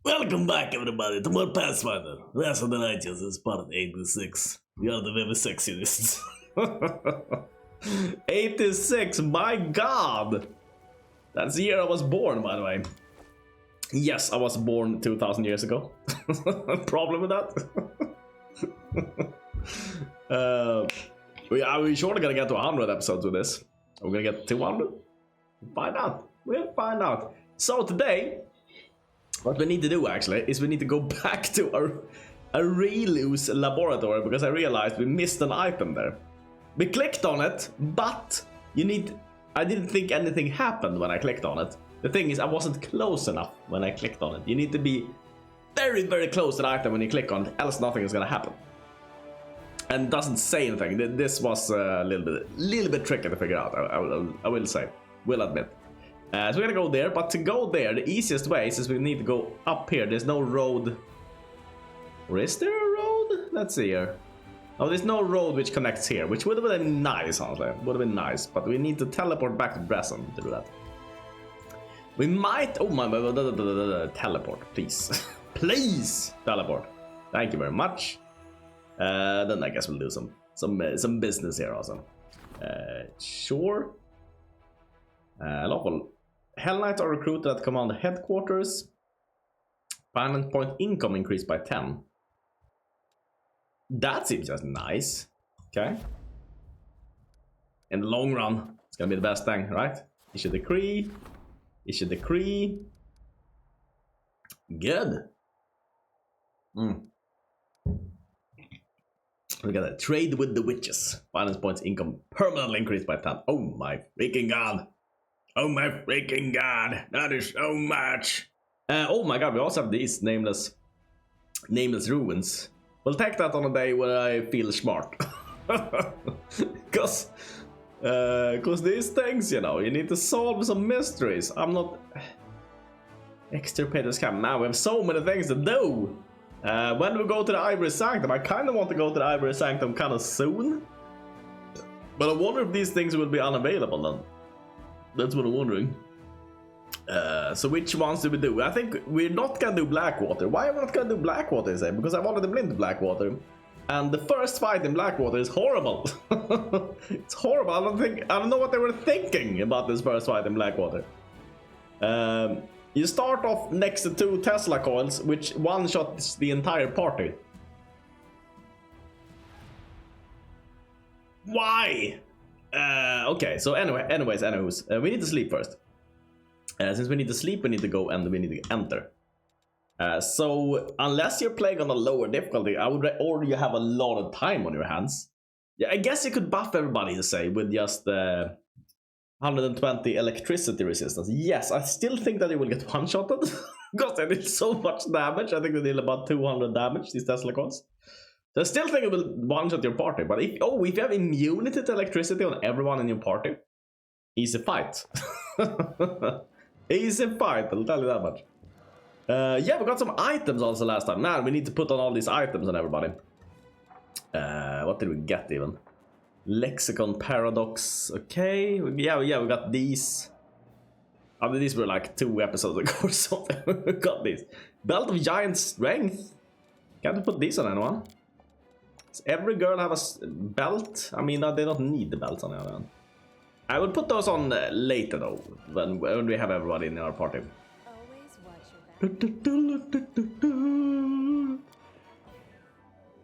Welcome back, everybody, to more Pathfinder. Last of the Righteous is part 86. We are the very sexiest. 86, my god! That's the year I was born, by the way. Yes, I was born 2,000 years ago. Problem with that? We're surely gonna get to 100 episodes with this. Are we gonna get 200? Find out. We'll find out. So today, what we need to do actually is we need to go back to our Arelu's laboratory because I realized we missed an item there. We clicked on it, but I didn't think anything happened when I clicked on it. The thing is, I wasn't close enough when I clicked on it. You need to be very, very close to the item when you click on it, else nothing is gonna happen. And it doesn't say anything. This was a little bit tricky to figure out. I will say, will admit. So we're gonna go there, but to go there, the easiest way is we need to go up here. There's no road. Or is there a road? Let's see here. Oh, there's no road which connects here, which would have been nice, honestly. Would have been nice, but we need to teleport back to Bresson to do that. We might. Oh my, teleport, please. Please teleport. Thank you very much. Then I guess we'll do some business here also. Sure. Lawful. Hell Knights are recruited at command headquarters. Finance point income increased by 10. That seems just nice. Okay. In the long run, it's gonna be the best thing, right? Issue decree. Issue decree. Good. We got a trade with the witches. Finance points income permanently increased by 10. Oh my freaking god. Oh my freaking god. That is so much. Oh my god, we also have these nameless ruins. We'll take that on a day where I feel smart. Cause these things, you know, you need to solve some mysteries. I'm not extirpated scam. Man, we have so many things to do. When we go to the Ivory Sanctum, I kind of want to go to the Ivory Sanctum kind of soon. But I wonder if these things will be unavailable then. That's what I'm wondering. So which ones do we do? I think we're not gonna do Blackwater. Why am I not gonna do Blackwater? Is it? Because I've already been to Blackwater. And the first fight in Blackwater is horrible. It's horrible. I don't know what they were thinking about this first fight in Blackwater. You start off next to 2 Tesla coils, which one-shots the entire party. Why? Okay, so anyways, we need to sleep first. Since we need to sleep, we need to go and we need to enter. So unless you're playing on a lower difficulty, or you have a lot of time on your hands. Yeah, I guess you could buff everybody, to say, with just 120 electricity resistance. Yes, I still think that it will get one-shotted because they did so much damage. I think they did about 200 damage, these Tesla coils. So I still think it will one-shot your party. But if you have immunity to electricity on everyone in your party, easy fight. Easy fight, I'll tell you that much. Yeah, we got some items also last time. Man, we need to put on all these items on everybody. What did we get even? Lexicon Paradox. Okay, yeah, we got these. I mean, these were like 2 episodes ago or something. We got these. Belt of Giant Strength. Can't we put these on anyone? Does every girl have a belt? I mean, they don't need the belts on the other hand. I will put those on later though, when we have everybody in our party.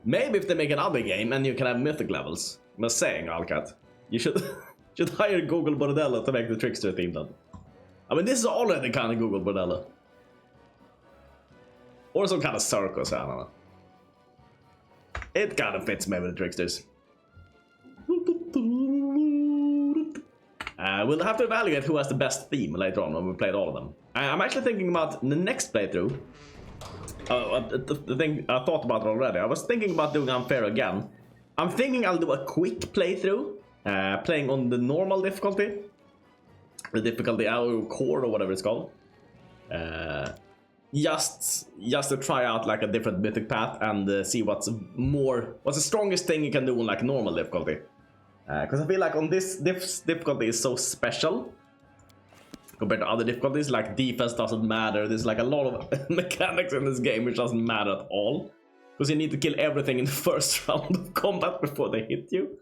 Maybe if they make another game and you can have mythic levels. I'm just saying, Alcat. You should hire Google Bordello to make the Trickster team then. I mean, this is already kind of Google Bordello. Or some kind of circus, I don't know. It kind of fits maybe the Tricksters. We'll have to evaluate who has the best theme later on when we played all of them. I'm actually thinking about the next playthrough. The thing I thought about it already. I was thinking about doing Unfair again. I'm thinking I'll do a quick playthrough, playing on the normal difficulty. The difficulty core or whatever it's called. Just to try out like a different mythic path and see what's the strongest thing you can do on like normal difficulty. Because I feel like on this difficulty is so special compared to other difficulties, like defense doesn't matter. There's like a lot of mechanics in this game which doesn't matter at all, because you need to kill everything in the first round of combat before they hit you,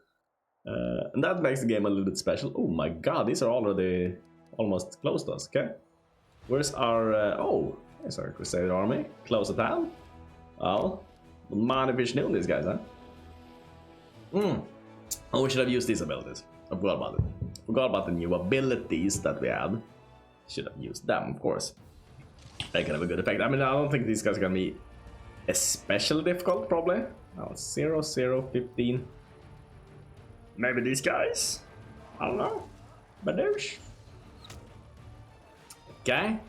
and that makes the game a little bit special. Oh my god, these are already almost close to us. Okay, where's our oh, there's our crusader army close at hand. Well, mind if we should these guys, huh? Oh, we should have used these abilities. I forgot about it. Forgot about the new abilities that we had. Should have used them, of course. They can have a good effect. I mean, I don't think these guys are gonna be especially difficult, probably. Oh, 0, 0, 15. Maybe these guys? I don't know. Badoosh. Okay.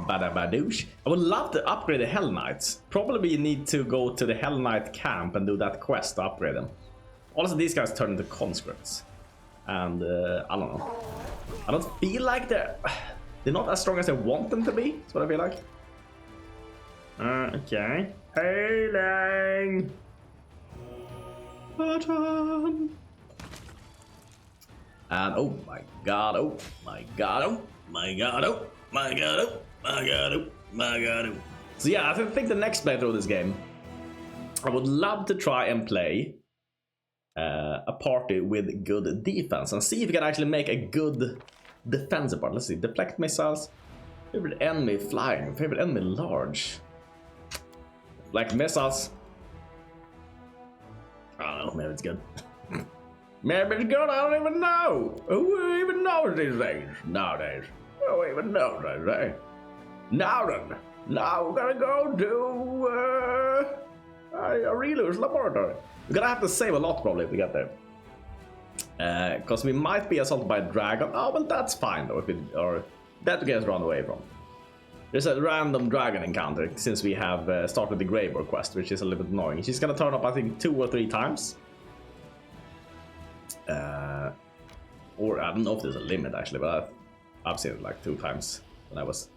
Badabadoosh. I would love to upgrade the Hell Knights. Probably we need to go to the Hell Knight camp and do that quest to upgrade them. Also, these guys turn into conscripts. And I don't know. I don't feel like they're not as strong as I want them to be. That's what I feel like. Okay. Hailing! Button! And oh my god, oh my god, oh my god, oh my god, oh my god, oh my god, oh. So yeah, I think the next playthrough of this game, I would love to try and play a party with good defense and see if we can actually make a good defensive part. Let's see, deflect missiles, favorite enemy flying, favorite enemy large. Like missiles. I don't know, maybe it's good. Maybe it's good, I don't even know. Who even knows these days nowadays? Who even knows these days? Now then, now we're gonna go to a Relo's laboratory. We're gonna have to save a lot probably if we get there. Because we might be assaulted by a dragon. Oh, well, that's fine though, if it, or that we get run away from. There's a random dragon encounter since we have started the Graveyard quest, which is a little bit annoying. She's gonna turn up, I think, 2 or 3 times. Or I don't know if there's a limit actually, but I've seen it like 2 times when I was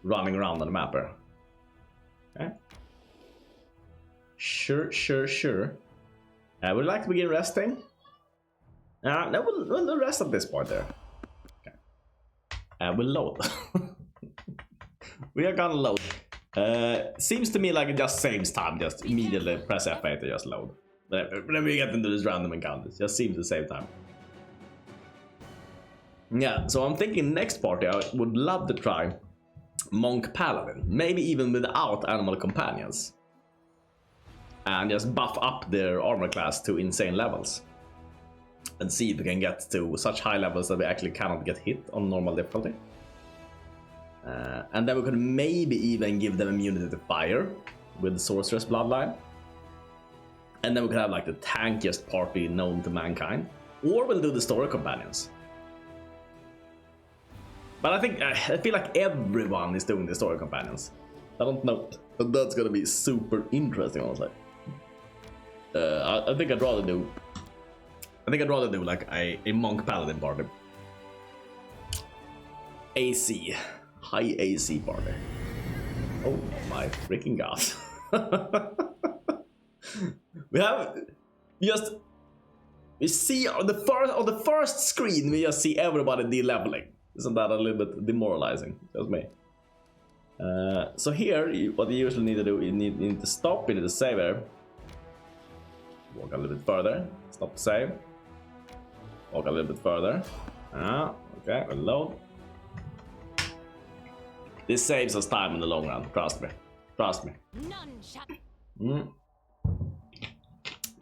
running around on the mapper. Okay. Sure. Would you like to begin resting? No, we'll rest at this point there. Okay. We'll load. We are gonna load. Seems to me like it just saves time. Just immediately press F8 to just load. Then we get into this random encounters. Just seems to save time. Yeah, so I'm thinking next party I would love to try Monk Paladin. Maybe even without animal companions. And just buff up their armor class to insane levels. And see if we can get to such high levels that we actually cannot get hit on normal difficulty. And then we could maybe even give them immunity to fire with Sorcerer's Bloodline. And then we could have like the tankiest party known to mankind. Or we'll do the story companions. But I feel like everyone is doing the story companions. I don't know, but that's gonna be super interesting, honestly. I think I'd rather do like a Monk Paladin party. AC. High AC party. Oh my freaking god. we see on the first screen we just see everybody de-leveling. Isn't that a little bit demoralizing? Just me. So here, what you usually need to do, you need to stop, you need to save here. Walk a little bit further, stop to save. Walk a little bit further. Okay, we'll load. This saves us time in the long run, trust me. Trust me.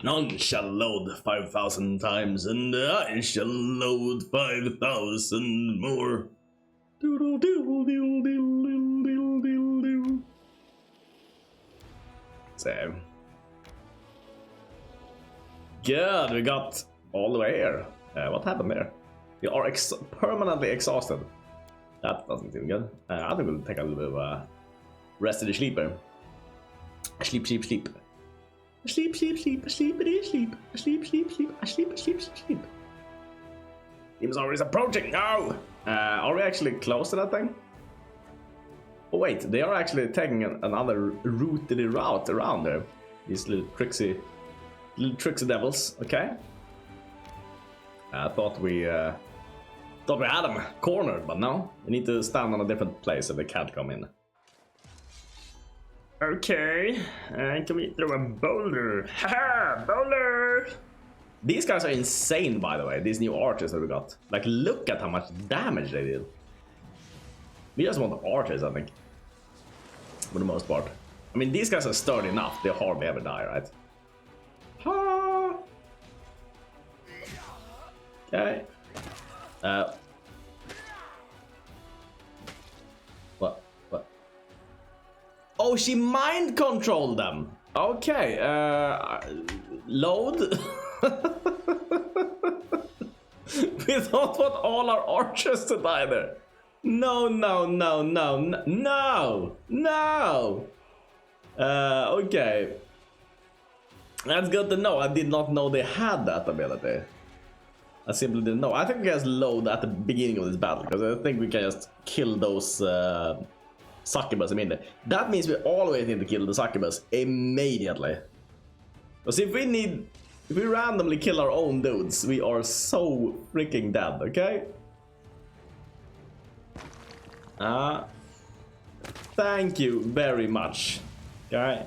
None shall load 5,000 times, and I shall load 5,000 more. Doodle doodle doodle doodle doodle doodle. Save. Good, we got all the way here. What happened there? We are permanently exhausted. That doesn't seem good. I think we'll take a little bit of a rest of the sleeper. Sleep. Sleep. Demon Army is approaching. No! Are we actually close to that thing? Oh wait, they are actually taking another route around there. These little tricksy devils. Okay. I thought we Thought we had them cornered, but no. We need to stand on a different place so they can't come in. Okay, can we throw a boulder? Haha, boulder! These guys are insane, by the way, these new archers that we got. Like, look at how much damage they did. We just want the archers, I think. For the most part. I mean, these guys are sturdy enough, they hardly ever die, right? Ha! Okay. What? Oh, she mind controlled them! Okay, load? We don't want all our archers to die there. No. Okay. That's good to know. I did not know they had that ability. I simply didn't know. I think we can just load at the beginning of this battle, because I think we can just kill those succubus immediately. That means we always need to kill the succubus immediately. Because if we randomly kill our own dudes, we are so freaking dead, okay? Thank you very much. Okay?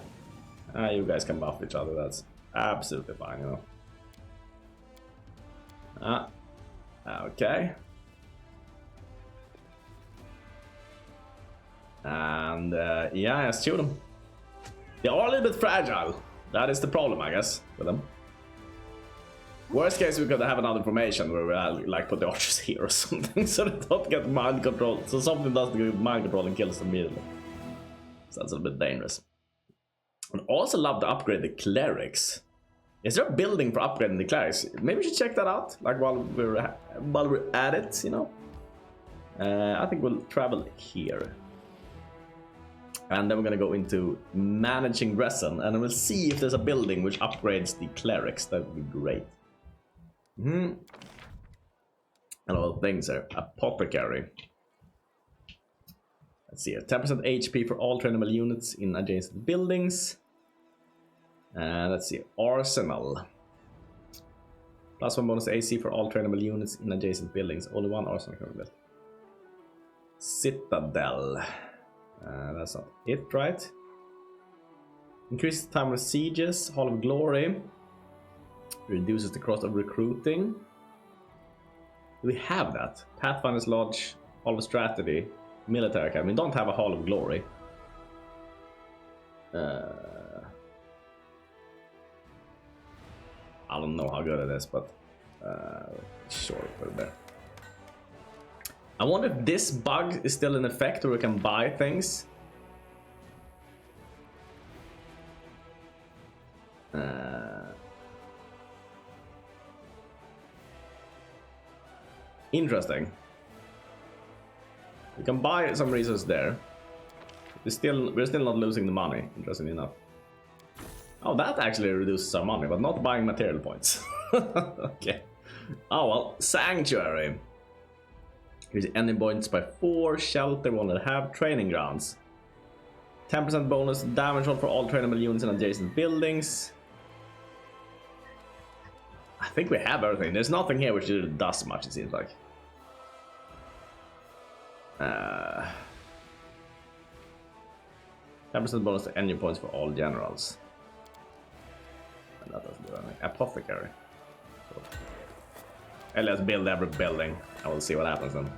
You guys can buff each other, that's absolutely fine, you know. Okay. And yeah, just shoot them. They are a little bit fragile. That is the problem, I guess, with them. Worst case, we could have another formation where we like put the archers here or something, so they don't get mind control. So something doesn't get mind control and kills them immediately. So that's a little bit dangerous. I'd also love to upgrade the clerics. Is there a building for upgrading the clerics? Maybe we should check that out, like while we're at it, you know. I think we'll travel here. And then we're gonna go into managing resin, and we'll see if there's a building which upgrades the clerics. That would be great. And all things there. Apothecary. Let's see here. 10% HP for all trainable units in adjacent buildings. Let's see. Arsenal. +1 bonus AC for all trainable units in adjacent buildings. Only one arsenal can be built. Citadel. That's not it, right? Increases the time of sieges. Hall of Glory. Reduces the cost of recruiting. Do we have that? Pathfinder's Lodge, Hall of Strategy, Military Academy. We don't have a Hall of Glory. I don't know how good it is, but sure, put it there. I wonder if this bug is still in effect, where we can buy things. Interesting. We can buy some resources there. We're still not losing the money, interestingly enough. Oh, that actually reduces our money, but not buying material points. Okay. Oh well, Sanctuary. Here's ending points by 4. Shelter, 1.5. Training grounds. 10% bonus damage roll for all trainable units in adjacent buildings. I think we have everything. There's nothing here which does much, it seems like. 10% bonus to engine points for all generals. And that doesn't do anything. Apothecary. So. And let's build every building. I will see what happens then.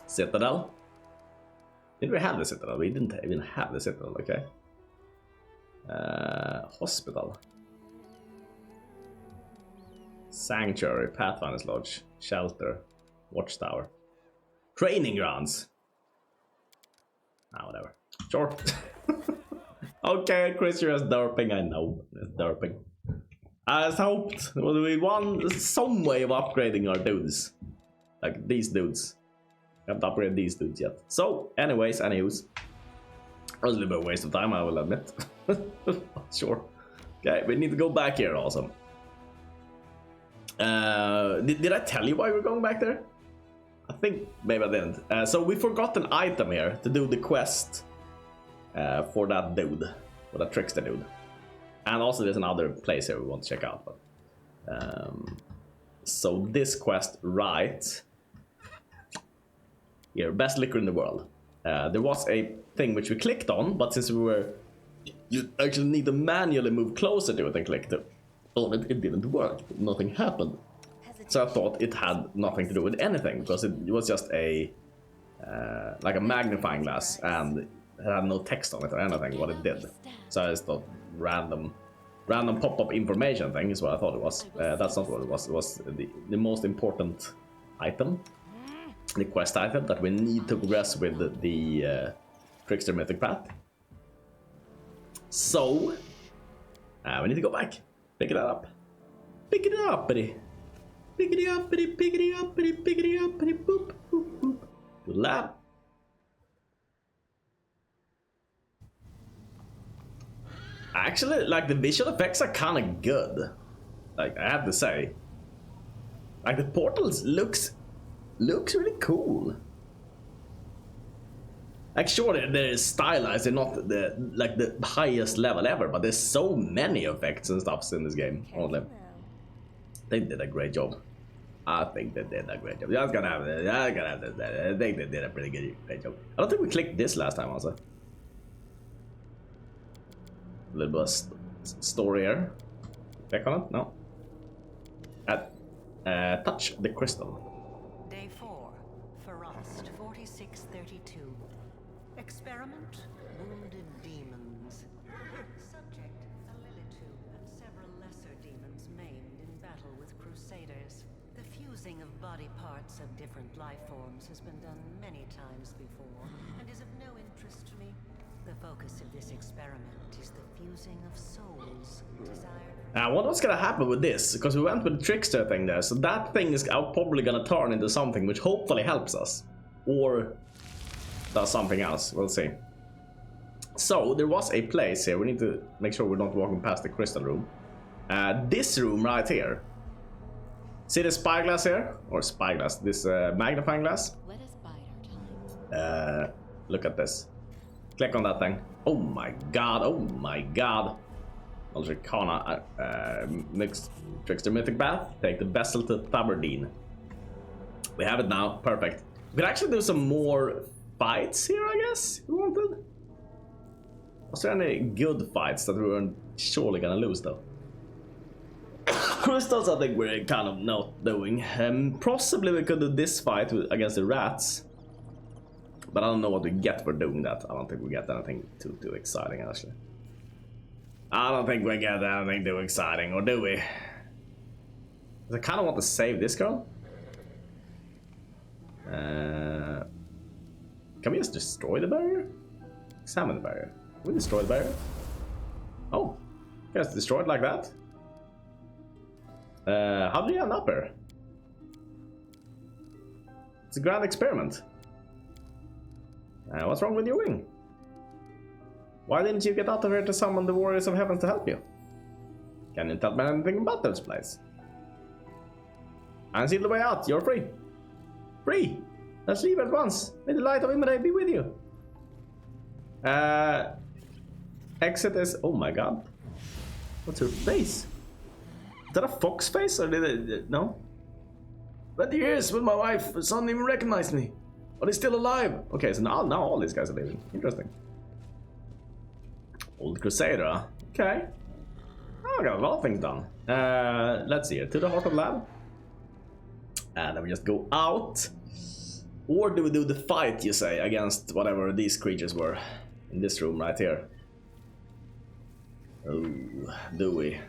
Citadel. Did we have the Citadel? We didn't even have the Citadel, okay. Hospital. Sanctuary, Pathfinder's Lodge, Shelter, Watchtower. Training grounds. Whatever. Sure. Okay, Chris, you're just derping. I know. It's derping. I just hoped we want some way of upgrading our dudes. Like these dudes. Haven't upgraded these dudes yet. So, anyways, anywho's. That was a little bit of a waste of time, I will admit. Sure. Okay, we need to go back here also. Did I tell you why we're going back there? I think maybe I didn't. So we forgot an item here to do the quest for that dude, for that trickster dude. And also there's another place here we want to check out. But, so this quest, right? Here, best liquor in the world. There was a thing which we clicked on, but since we were... You actually need to manually move closer to it and click it. Oh, it didn't work. Nothing happened. So I thought it had nothing to do with anything, because it was just a... like a magnifying glass, and it had no text on it or anything, what it did. So I just thought random pop-up information thing is what I thought it was. That's not what it was. It was the most important item. The quest item that we need to progress with the Trickster Mythic Path. So, we need to go back. Pick it up. Pick it up, buddy. Pick it up, buddy. Pick it up, buddy. Pick it up, buddy. Boop, boop, boop. To the lab. Actually, like, the visual effects are kind of good. Like, I have to say. Like, the portals looks really cool. Like, sure, they're stylized, they're not the highest level ever, but there's so many effects and stuff in this game. Honestly, they did a great job. I think they did a great job. I think they did a pretty great job. I don't think we clicked this last time also. A little bit of story here. Click on it? No. Touch the crystal. Day 4, Frost 4632. Experiment, wounded demons. Subject, a Lilitu and several lesser demons maimed in battle with crusaders. The fusing of body parts of different life forms has been done many times before, and is of no interest to me. The focus of this experiment is the fusing of souls desired. Now, what's gonna happen with this? Because we went with the trickster thing there, so that thing is probably gonna turn into something which hopefully helps us. Or does something else, we'll see. So, there was a place here, we need to make sure we're not walking past the crystal room. This room right here. See the spyglass here? Or spyglass, this magnifying glass? Let us bide our time. Look at this. Click on that thing. Oh my god, oh my god. Ultricana, mixed Trickster Mythic Path. Take the vessel to Tabardine. We have it now, perfect. We could actually do some more fights here, I guess, if we wanted. Was there any good fights that we weren't surely gonna lose, though? Crystals, I think we're kind of not doing. Possibly we could do this fight against the rats. But I don't know what we get for doing that. I don't think we get anything too exciting, actually. I don't think we get anything too exciting, or do we? I kind of want to save this girl. Can we just destroy the barrier? Examine the barrier. Can we destroy the barrier? Oh, just destroy it like that. How do you end up here? It's a grand experiment. What's wrong with your wing? Why didn't you get out of here to summon the warriors of heaven to help you? Can you tell me anything about this place? And see the way out, you're free. Free! Let's leave at once. May the light of Imade be with you. Exit is... Oh my god. What's her face? Is that a fox face or did it... No? 20 years with my wife, the son even recognized me. But he's still alive. Okay, so now all these guys are living. Interesting. Old crusader, huh? Okay. Oh, I got a lot of things done. Let's see here. To the heart of lab. And then we just go out. Or do we do the fight, you say, against whatever these creatures were in this room right here? Oh, do we?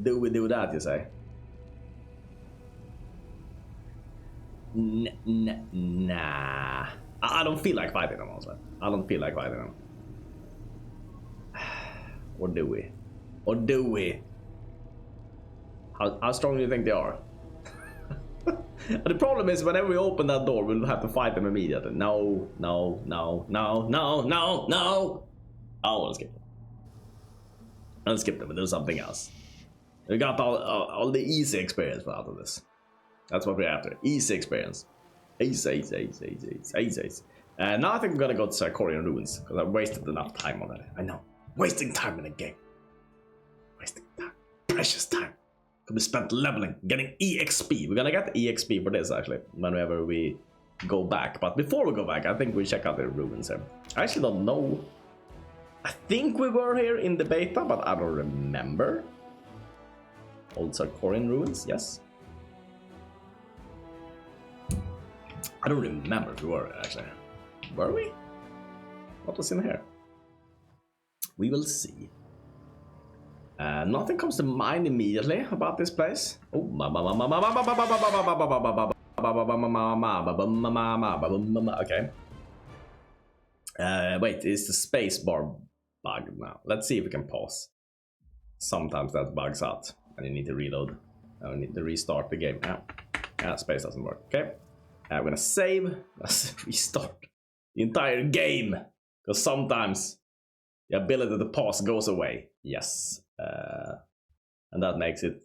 Do we do that, you say? Nah. I don't feel like fighting them, also. I don't feel like fighting them. Or do we? Or do we? How strong do you think they are? The problem is, whenever we open that door, we'll have to fight them immediately. No. I want to skip them. I'll skip them and do something else. We got all the easy experience out of this. That's what we're after. Easy experience. Easy. Now I think I'm gonna go to Sarkorian Ruins, because I've wasted enough time already. I know. Wasting time in the game. Wasting time. Precious time. Could be spent leveling, getting EXP. We're gonna get the EXP for this, actually, whenever we go back. But before we go back, I think we check out the ruins here. I actually don't know. I think we were here in the beta, but I don't remember. Old Sarkorian ruins, yes. I don't remember if we were actually. Were we? What was in here? We will see. Nothing comes to mind immediately about this place. Oh, okay. Wait, is the space bar bugged now? Let's see if we can pause. Sometimes that bugs out and you need to reload. You need to restart the game. Yeah, space doesn't work. Okay. I'm gonna save. Let's restart the entire game. Because sometimes the ability to pause goes away. Yes. And that makes it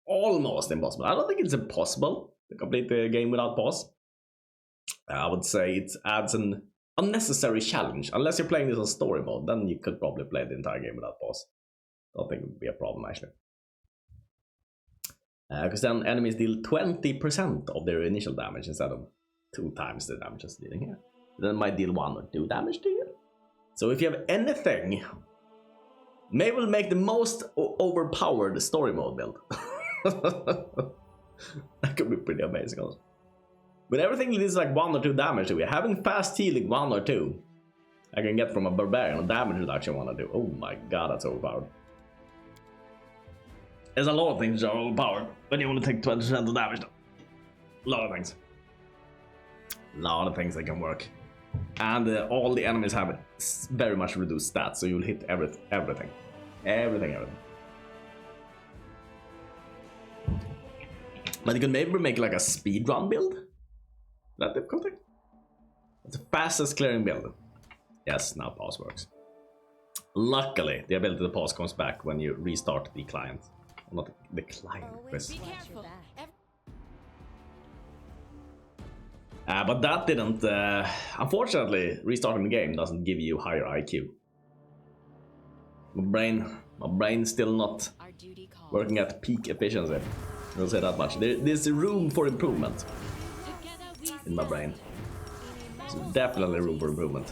almost impossible. I don't think it's impossible to complete the game without pause. I would say it adds an unnecessary challenge. Unless you're playing this on story mode, then you could probably play the entire game without pause. I don't think it would be a problem actually. Because then enemies deal 20% of their initial damage instead of 2 times the damage it's dealing here. Then it might deal 1 or 2 damage to you. So if you have anything, maybe we'll make the most overpowered story mode build. That could be pretty amazing also. But everything is like 1 or 2 damage to you. Having fast healing 1 or 2, I can get from a barbarian, damage reduction 1 or 2. Oh my god, that's overpowered. There's a lot of things that are overpowered, but you only take 20% of damage though. A lot of things. A lot of things that can work. And all the enemies have very much reduced stats, so you'll hit everything. But you can maybe make like a speedrun build? That difficulty? It's the fastest clearing build. Yes, now pause works. Luckily, the ability to pause comes back when you restart the client. Not the client. Be careful. But that didn't, unfortunately, restarting the game doesn't give you higher IQ. My brain's still not working at peak efficiency. I'll say that much. There's room for improvement in my brain. There's definitely room for improvement.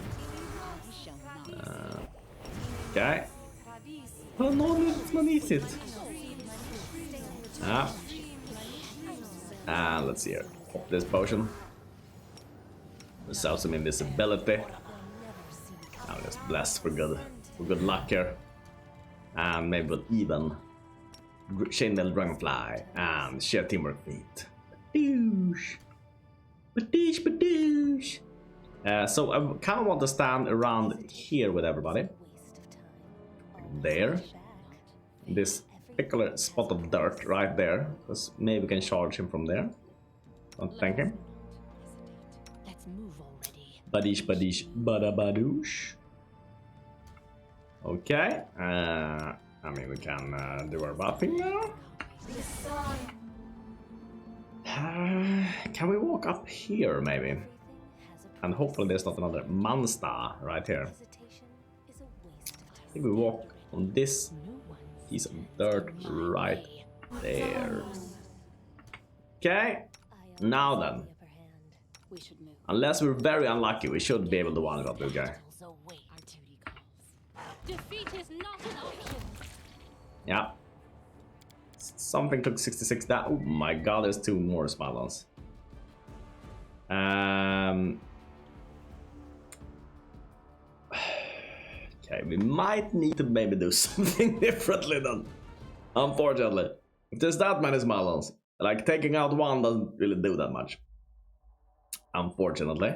Okay. Oh no, man eats it. And let's see here. Pop this potion. Resolve some invisibility. Now just blessed for good luck here. And maybe we'll even chainmail dragonfly and share teamwork feat. Badoosh. Badoosh, badoosh. So I kind of want to stand around here with everybody. There. This particular spot of dirt right there. Because maybe we can charge him from there. Don't thank him. Let's move already. Badish, badish, bada badoosh. Okay. I mean, we can do our buffing now. Can we walk up here, maybe? And hopefully there's not another monster right here. I think we walk on this piece of dirt right there. Okay. Now then. Unless we're very unlucky, we should be able to one-shot this guy. Defeat is not an option. Yeah. Something took 66 down. Oh my god, there's 2 more SMILODONs. Okay, we might need to maybe do something differently then. Unfortunately. If there's that many SMILODONs, like taking out one doesn't really do that much. Unfortunately.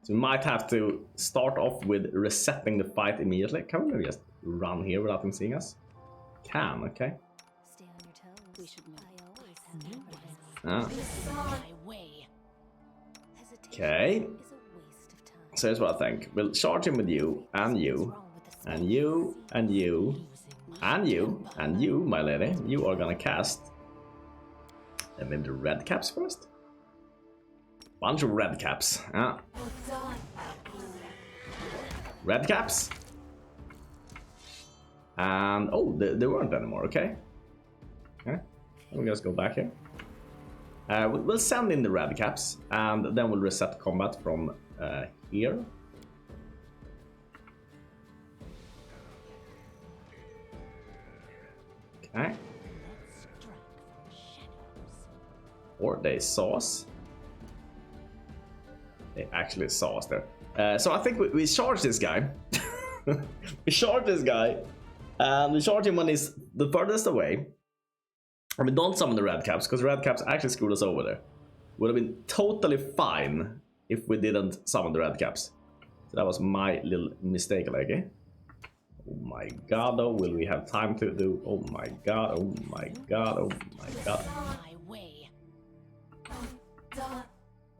So we might have to start off with resetting the fight immediately. Can we maybe just run here without them seeing us? Can, okay. Stay on your toes. We should move. I always have Okay. So here's what I think. We'll charge him with you, and you, and you, and you, and you, and you, my lady. You are gonna cast. And then the red caps first. Bunch of red caps. Red caps. And oh, there weren't anymore. Okay. Okay. Let me just go back here. We'll send in the red caps, and then we'll reset combat from here. Okay. Or they saw us. They actually saw us there. So I think we charge this guy. We charge this guy, and we charge him when he's the furthest away. And we don't summon the red caps, because red caps actually screwed us over there. Would have been totally fine if we didn't summon the red caps. So that was my little mistake, like, eh? Oh my god, though, will we have time to do? Oh my god, oh my god, oh my god.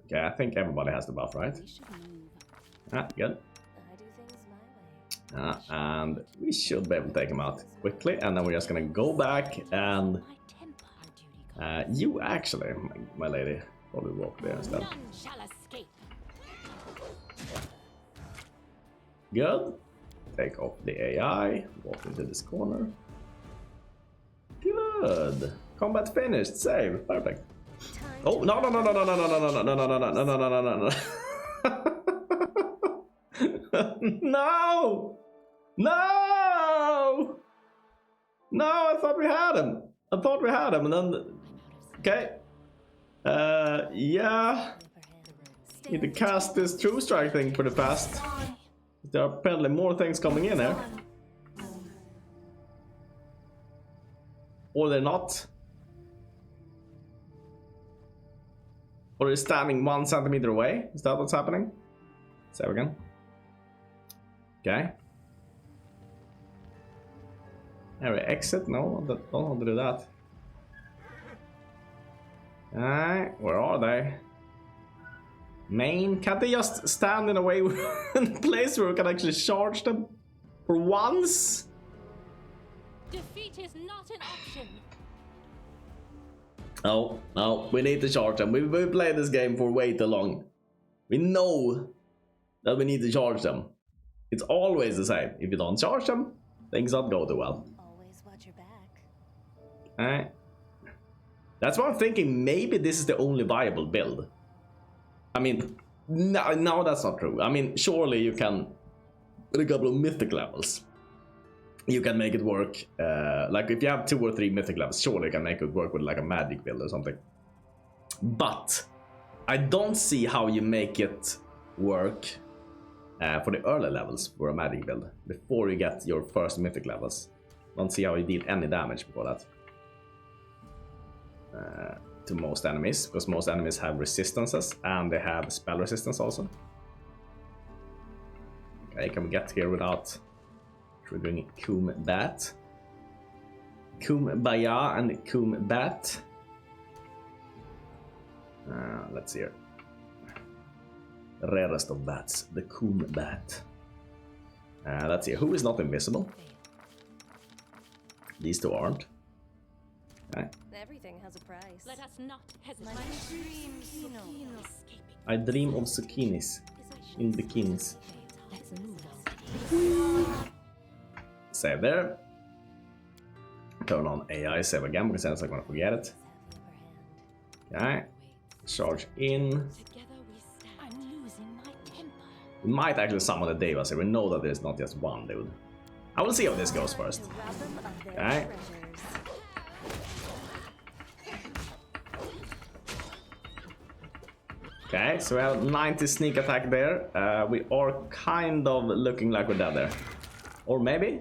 Okay, I think everybody has the buff, right? Ah, good. And we should be able to take him out quickly, and then we're just gonna go back and you actually, my lady, probably walk there instead. Good. Take off the AI, walk into this corner. Good. Combat finished, save, perfect. Oh no no no no no no no no no no no no no no no no no. No! No! No, I thought we had him. I thought we had him, and then... Okay. Yeah. Need to cast this true strike thing pretty fast. There are apparently more things coming in here. Or they're not. Or he's standing 1 centimeter away. Is that what's happening? Save again. Okay. There we exit. No, don't want to do that. Alright, where are they? Main? Can't they just stand in a way in a place where we can actually charge them for once? Defeat is not an option. Oh, no, we need to charge them. We played this game for way too long. We know that we need to charge them. It's always the same. If you don't charge them, things don't go too well. Always watch your back. Alright. That's why I'm thinking maybe this is the only viable build. I mean, no, that's not true. I mean, surely you can, with a couple of mythic levels, you can make it work. Like if you have 2 or 3 mythic levels, surely you can make it work with like a magic build or something. But I don't see how you make it work for the early levels for a magic build before you get your first mythic levels. Don't see how you deal any damage before that to most enemies, because most enemies have resistances and they have spell resistance also. Okay, can we get here without triggering Combat? Kumbaya and Combat. Let's see here. Rarest of bats, the Combat. Let's see, who is not invisible? These two aren't. Okay. Everything has a price. Let us not hesitate. I dream of zucchinis in bikinis. Let's move on. Save there. Turn on AI, save again because I'm gonna forget it. Okay. Charge in. We might actually summon the Devas here. We know that there's not just one dude. I will see how this goes first. Okay. Okay, so we have 90 sneak attack there. We are kind of looking like we're dead there. Or maybe?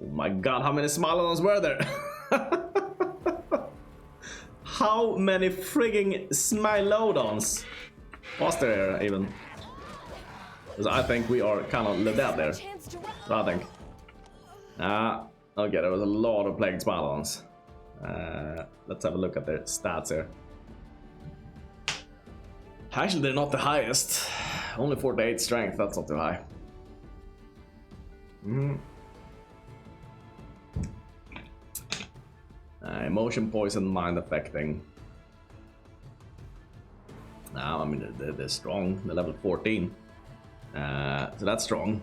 Oh my god, how many SMILODONS were there? How many frigging SMILODONS was there even? Because I think we are kind of dead there. So I think. Okay, there was a lot of plagued SMILODONs. Let's have a look at their stats here. Actually, they're not the highest. Only 48 strength, that's not too high. Emotion, poison, mind affecting. Now, I mean, they're strong. They're level 14. So that's strong.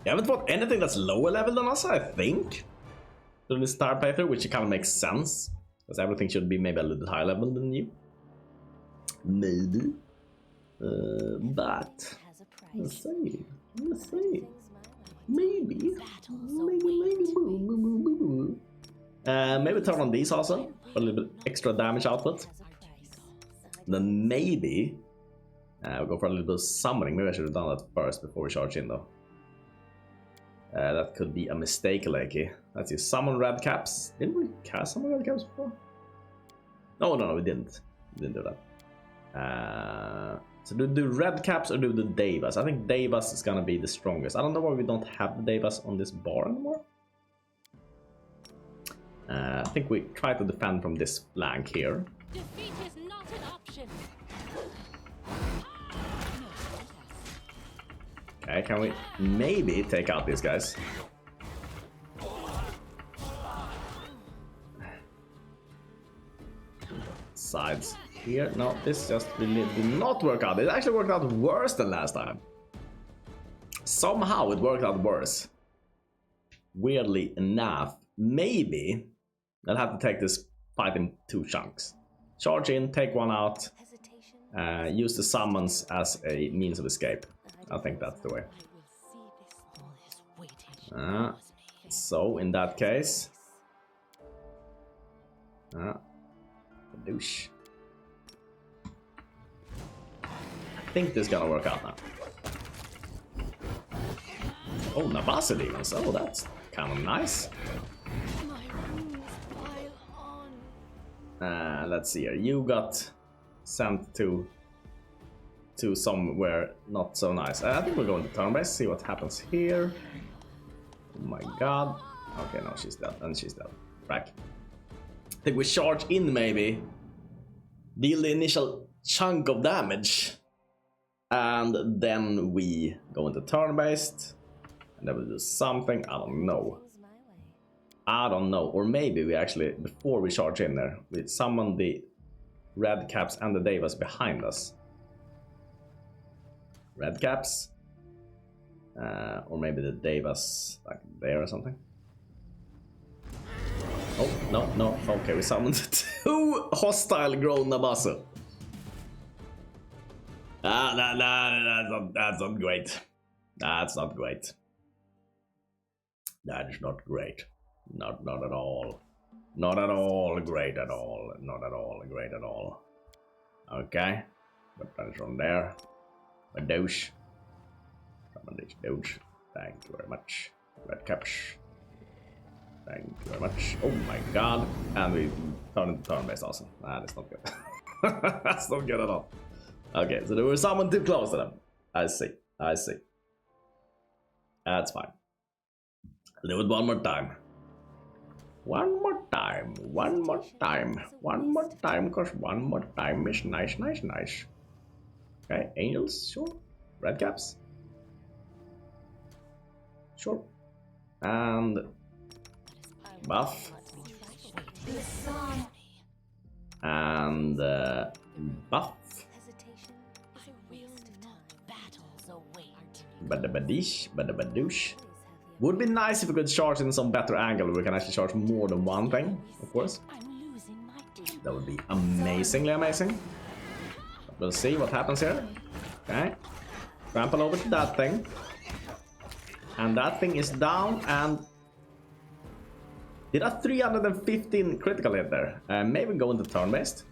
You haven't fought anything that's lower level than us, I think. During this entire playthrough, which kind of makes sense. Because everything should be maybe a little bit higher level than you. Maybe. But let's see. Maybe. Maybe turn on these also for a little bit extra damage output. Then maybe we'll go for a little bit of summoning. Maybe I should have done that first before we charge in though. That could be a mistake, Lakey. Let's see. Summon red caps. Didn't we cast summon red caps before? No, we didn't. We didn't do that. So do red caps or do the Devas? I think Devas is gonna be the strongest. I don't know why we don't have the Devas on this bar anymore. I think we try to defend from this flank here. Defeat is not an option. Okay, can we maybe take out these guys? Sides here. No, this just really did not work out. It actually worked out worse than last time. Somehow it worked out worse. Weirdly enough, maybe I'll have to take this fight in 2 chunks. Charge in, take one out, use the summons as a means of escape. I think that's the way. So in that case, douche. I think this is gonna work out now. Oh, Nabasa demons. Oh, that's kind of nice. Let's see here. You got sent to somewhere not so nice. I think we're going to turn base, see what happens here. Oh my god. Okay, no, she's dead, and she's dead. Right. I think we charge in maybe, deal the initial chunk of damage, and then we go into turn-based, and then we'll do something. I don't know. Or maybe we actually, before we charge in there, we summon the red caps and the Devas behind us. Red caps, or maybe the Devas like there or something. Oh, no, okay, we summoned 2 hostile grown Nabasa. That's not great. That's not great. That is not great. Not at all. Not at all great at all. Not at all great at all. Okay, but that is from there. A douche. Douche. Thank you very much. Red caps. Thank you very much. Oh my god. And we turn into turn-based also. That's not good. That's not good at all. Okay, so there was someone too close to them. I see. That's fine. Do it one more time. One more time, cause one more time is nice. Okay, angels, sure. Red caps. Sure. And buff. And buff. Badabadoosh. Would be nice if we could charge in some better angle where we can actually charge more than one thing, of course. That would be amazingly amazing. We'll see what happens here. Okay. Trample over to that thing. And that thing is down, and did a 315 critical hit there. Maybe go into turn-based.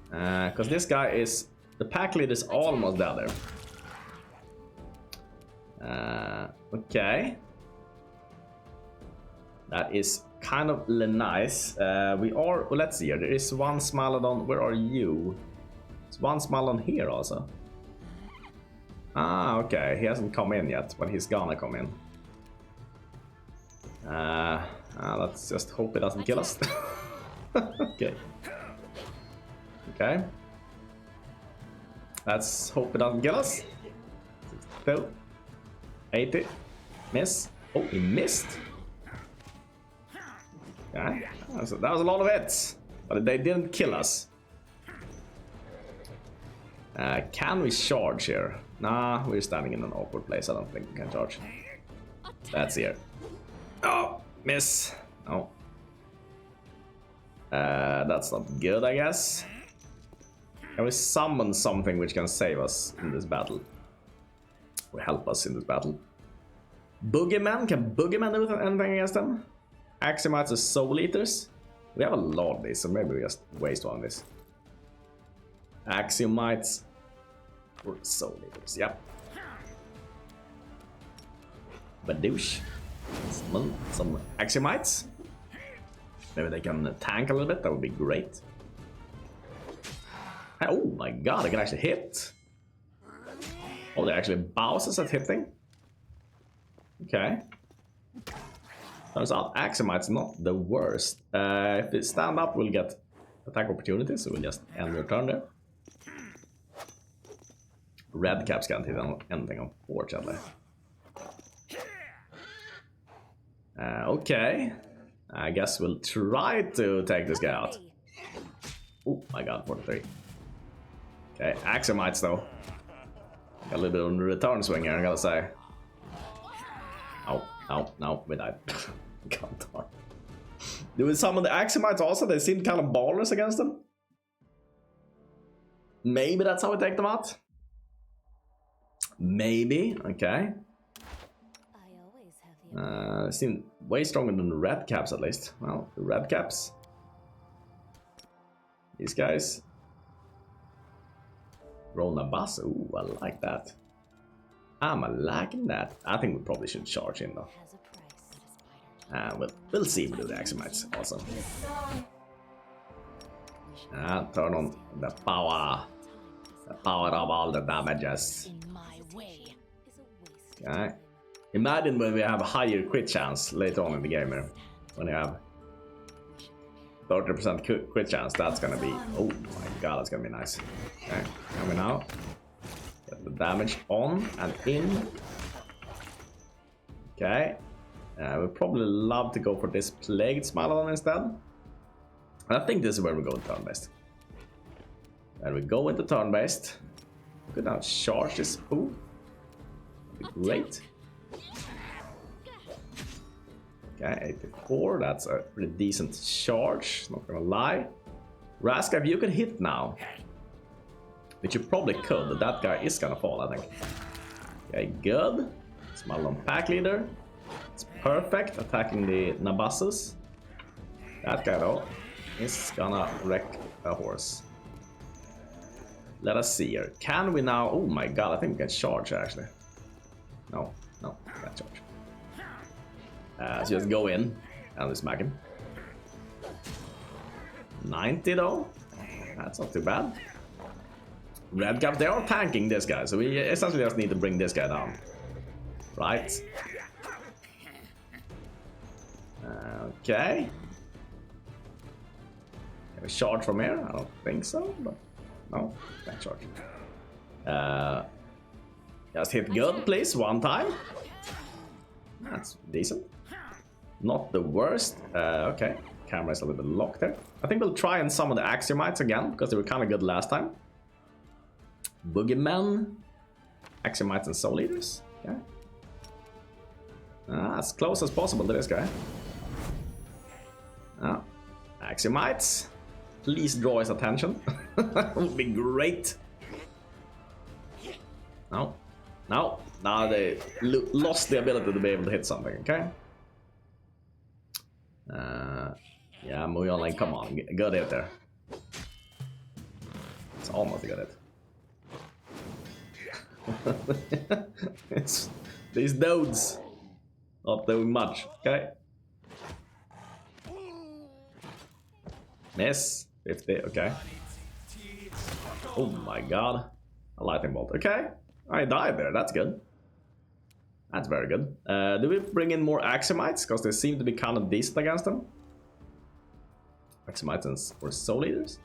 Because this guy is... The pack lead is almost down there. Okay. That is kind of nice. We are... Well, let's see here. There is one SMILODON. Where are you? There's one SMILODON here also. Ah, okay. He hasn't come in yet, but he's gonna come in. Let's just hope it doesn't kill us. Okay. Okay. Let's hope it doesn't kill us. 62. 80. Miss. Oh, he missed. Okay. That was a lot of hits, but they didn't kill us. Can we charge here? Nah, we're standing in an awkward place. I don't think we can charge. That's here. Oh, miss. No. That's not good, I guess. Can we summon something which can save us in this battle? Or help us in this battle? Boogeyman? Can Boogeyman do anything against them? Axiomites or Soul Eaters? We have a lot of these, so maybe we just waste one of this. Axiomites or Soul Eaters, yep. Badoosh. Some Axiomites. Maybe they can tank a little bit, that would be great. Oh my god, they can actually hit. Oh, they're actually bosses at hitting. Okay. Turns out Axiomites not the worst. If they stand up, we'll get attack opportunities, so we'll just end your turn there. Red caps can't hit anything, unfortunately. Okay. I guess we'll try to take this guy out. Oh my god, 43. Okay, Axiomites though. Got a little bit on the return swing here, I gotta say. Oh, no, we died. God darn. Do we summon the Axiomites also? They seem kind of ballers against them. Maybe that's how we take them out. Maybe, okay. They seem way stronger than the red caps at least. Well, the red caps. These guys. Roll a bus. Ooh, I like that. I'm liking that. I think we probably should charge in though. We'll see if we do the Axiomites also. Turn on the power. The power of all the damages. Okay. Imagine when we have a higher crit chance later on in the game here. When you have 30% crit chance, that's gonna be... Oh my god, that's gonna be nice. Okay, coming out. Get the damage on and in. Okay. We'd probably love to go for this Plagued Smilodon instead. And I think this is where we go in turn-based. And we go into turn-based. We could now charge this spoof. That'd be great. Okay, 84, that's a pretty decent charge, not gonna lie. Raska, if you could hit now, which you probably could, that guy is gonna fall, I think. Okay, good. Smilodon Pack Leader. It's perfect, attacking the Nabassus. That guy though is gonna wreck a horse. Let us see here. Can we now... Oh my god, I think we can charge actually. No, can't charge. So just go in and we smack him. 90 though. That's not too bad. Red caps, they are tanking this guy, so we essentially just need to bring this guy down. Right. Okay. Can we charge from here? I don't think so, but no, can't charge. Just hit good, please, one time. That's decent. Not the worst. Okay, camera is a little bit locked there. I think we'll try and summon the Axiomites again, because they were kind of good last time. Boogeyman, Axiomites and Soul Eaters. Okay. As close as possible to this guy. Axiomites. Please draw his attention. That would be great. No. Now they lost the ability to be able to hit something, okay? Yeah, moving on, like, come on, good hit there. It's almost a good hit. It's these dudes not doing much, okay? Miss, 50, okay. Oh my god, a lightning bolt, okay. I died there, that's good. That's very good. Do we bring in more Axiomites? Because they seem to be kind of decent against them. Axiomites or Soul Eaters?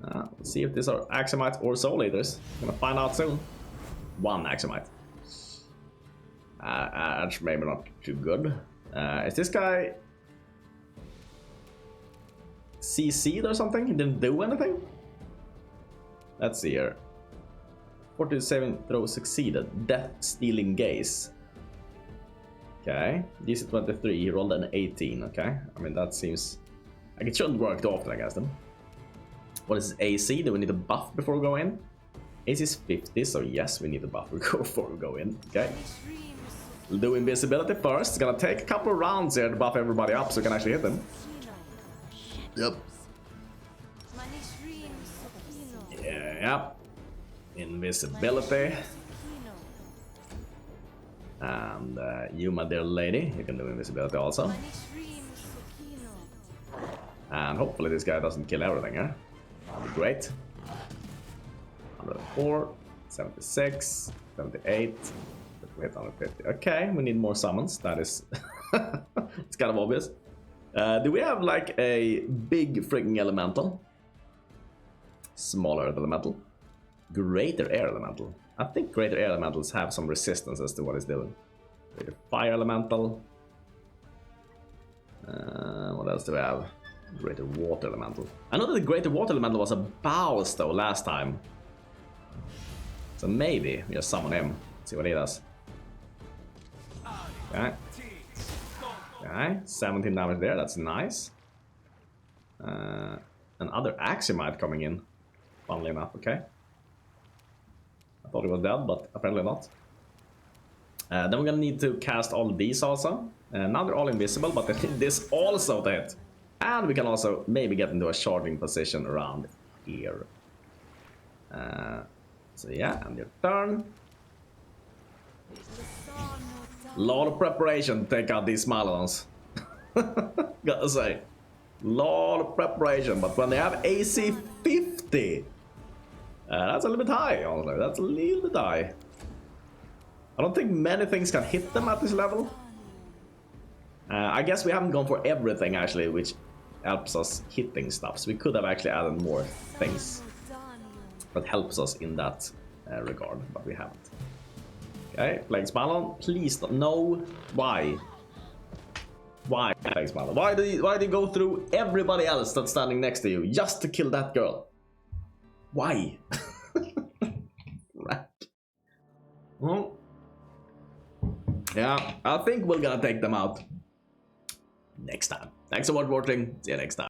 Let's see if these are Axiomites or Soul Eaters. Gonna find out soon. One Axiomite. That's maybe not too good. Is this guy CC'd or something? He didn't do anything? Let's see here. 47 throw succeeded. Death Stealing Gaze. Okay. DC 23, he rolled an 18, okay. I mean, that seems like it shouldn't work too often against him. What is AC? Do we need a buff before we go in? AC is 50, so yes, we need a buff before we go in. Okay. We'll do invisibility first. It's gonna take a couple of rounds here to buff everybody up so we can actually hit them. Yep. Yeah. Invisibility. And you, my dear lady, you can do invisibility also. And hopefully this guy doesn't kill everything, huh? That'd be great. 104, 76, 78. We hit 150. Okay, we need more summons. That is... it's kind of obvious. Do we have like a big freaking elemental? Smaller elemental? Greater air elemental. I think greater air elementals have some resistance as to what it's doing. Greater fire elemental. What else do we have? Greater water elemental. I know that the greater water elemental was a boss though last time. So maybe we just summon him. See what he does. Okay. Okay, 17 damage there, that's nice. Another Aximite coming in. Funnily enough, okay. I thought he was dead, but apparently not. Then we're gonna need to cast all these also. Now they're all invisible, but they need this also to hit. And we can also maybe get into a charging position around here. So yeah, and your turn. Lot of preparation to take out these SMILODONs. Gotta say. Lot of preparation, but when they have AC 50, that's a little bit high, honestly. That's a little bit high. I don't think many things can hit them at this level. I guess we haven't gone for everything actually, which helps us hitting stuff. So we could have actually added more things that helps us in that regard, but we haven't. Okay, Plague SMILODON, please don't. No, why? Why, Plague SMILODON? Why do you go through everybody else that's standing next to you just to kill that girl? Why? Right. Well, yeah, I think we're gonna take them out next time. Thanks for watching. See you next time.